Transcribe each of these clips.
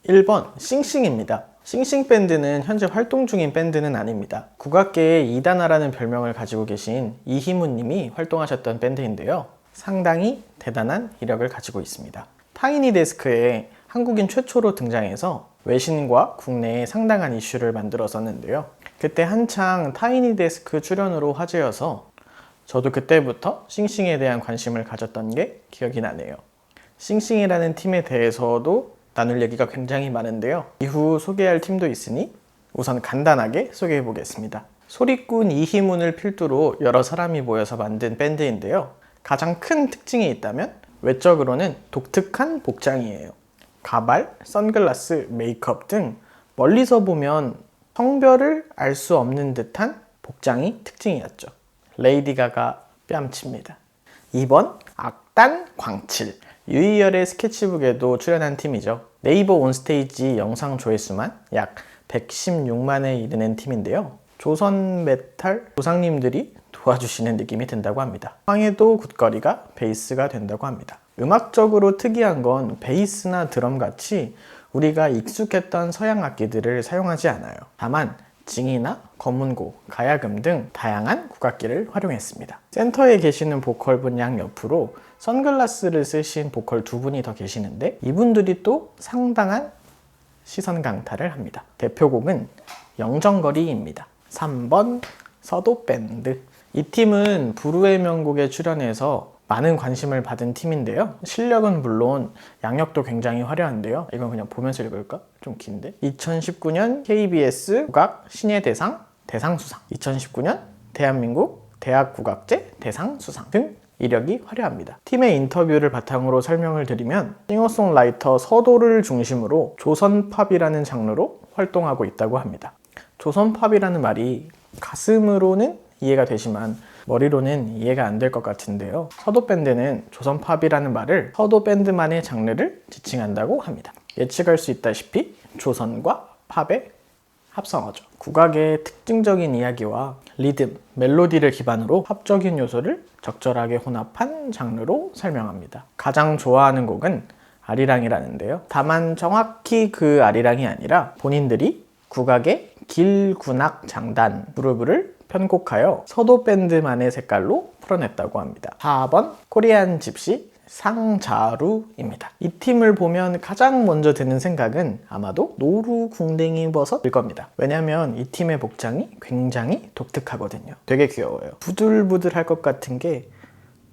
1번 싱싱입니다. 싱싱 밴드는 현재 활동 중인 밴드는 아닙니다. 국악계의 이단아라는 별명을 가지고 계신 이희문 님이 활동하셨던 밴드인데요. 상당히 대단한 이력을 가지고 있습니다. 타이니 데스크에 한국인 최초로 등장해서 외신과 국내에 상당한 이슈를 만들었었는데요. 그때 한창 타이니 데스크 출연으로 화제여서 저도 그때부터 싱싱에 대한 관심을 가졌던 게 기억이 나네요. 싱싱이라는 팀에 대해서도 나눌 얘기가 굉장히 많은데요. 이후 소개할 팀도 있으니 우선 간단하게 소개해 보겠습니다. 소리꾼 이희문을 필두로 여러 사람이 모여서 만든 밴드인데요. 가장 큰 특징이 있다면 외적으로는 독특한 복장이에요. 가발, 선글라스, 메이크업 등 멀리서 보면 성별을 알 수 없는 듯한 복장이 특징이었죠. 레이디 가가 뺨칩니다. 2번 악단 광칠. 유희열의 스케치북에도 출연한 팀이죠. 네이버 온스테이지 영상 조회수만 약 116만에 이르는 팀인데요. 조선 메탈 조상님들이 도와주시는 느낌이 든다고 합니다. 황해도 굿거리가 베이스가 된다고 합니다. 음악적으로 특이한 건 베이스나 드럼 같이 우리가 익숙했던 서양 악기들을 사용하지 않아요. 다만 징이나 검은고, 가야금 등 다양한 국악기를 활용했습니다. 센터에 계시는 보컬분 양 옆으로 선글라스를 쓰신 보컬 두 분이 더 계시는데 이분들이 또 상당한 시선 강탈을 합니다. 대표곡은 영정거리입니다. 3번 서도밴드. 이 팀은 불후의 명곡에 출연해서 많은 관심을 받은 팀인데요. 실력은 물론 양력도 굉장히 화려한데요. 이건 그냥 보면서 읽을까? 좀 긴데. 2019년 KBS 국악 신예대상 대상수상, 2019년 대한민국 대학국악제 대상수상 등 이력이 화려합니다. 팀의 인터뷰를 바탕으로 설명을 드리면 싱어송라이터 서도를 중심으로 조선팝이라는 장르로 활동하고 있다고 합니다. 조선팝이라는 말이 가슴으로는 이해가 되지만 머리로는 이해가 안 될 것 같은데요. 서도밴드는 조선팝이라는 말을 서도밴드만의 장르를 지칭한다고 합니다. 예측할 수 있다시피 조선과 팝의 합성어죠. 국악의 특징적인 이야기와 리듬, 멜로디를 기반으로 팝적인 요소를 적절하게 혼합한 장르로 설명합니다. 가장 좋아하는 곡은 아리랑이라는데요. 다만 정확히 그 아리랑이 아니라 본인들이 국악의 길군악 장단 그루브를 편곡하여 서도밴드만의 색깔로 풀어냈다고 합니다. 4번 코리안 집시 상자루입니다. 이 팀을 보면 가장 먼저 드는 생각은 아마도 노루궁뎅이 버섯일 겁니다. 왜냐면 이 팀의 복장이 굉장히 독특하거든요. 되게 귀여워요. 부들부들할 것 같은 게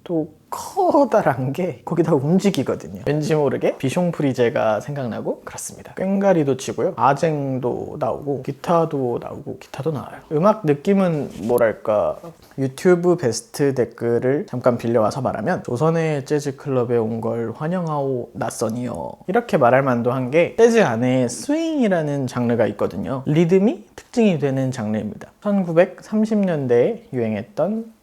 또 커다란 게 거기다 움직이거든요. 왠지 모르게 비숑프리제가 생각나고 그렇습니다. 꽹가리도 치고요. 아쟁도 나오고 기타도 나오고 기타도 나와요. 음악 느낌은 뭐랄까 유튜브 베스트 댓글을 잠깐 빌려와서 말하면 조선의 재즈클럽에 온 걸 환영하오 낯선이여 이렇게 말할 만도 한 게 재즈 안에 스윙이라는 장르가 있거든요. 리듬이 특징이 되는 장르입니다. 1930년대에 유행했던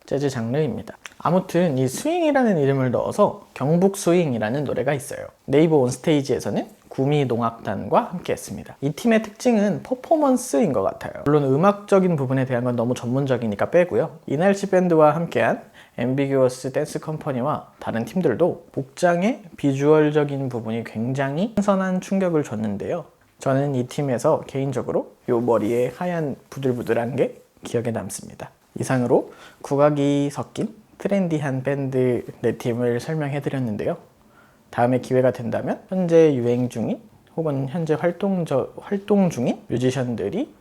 재즈 장르입니다. 아무튼 이 스윙이라는 이름을 넣어서 경북 스윙이라는 노래가 있어요. 네이버 온스테이지에서는 구미농악단과 함께 했습니다. 이 팀의 특징은 퍼포먼스인 것 같아요. 물론 음악적인 부분에 대한 건 너무 전문적이니까 빼고요. 이날치 밴드와 함께한 앰비규어스 댄스 컴퍼니와 다른 팀들도 복장의 비주얼적인 부분이 굉장히 신선한 충격을 줬는데요. 저는 이 팀에서 개인적으로 이 머리에 하얀 부들부들한 게 기억에 남습니다. 이상으로 국악이 섞인 트렌디한 밴드 4팀을 설명해 드렸는데요. 다음에 기회가 된다면 현재 유행 중인 혹은 현재 활동 중인 뮤지션들이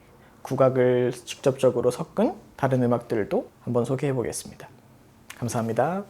국악을 직접적으로 섞은 다른 음악들도 한번 소개해 보겠습니다. 감사합니다.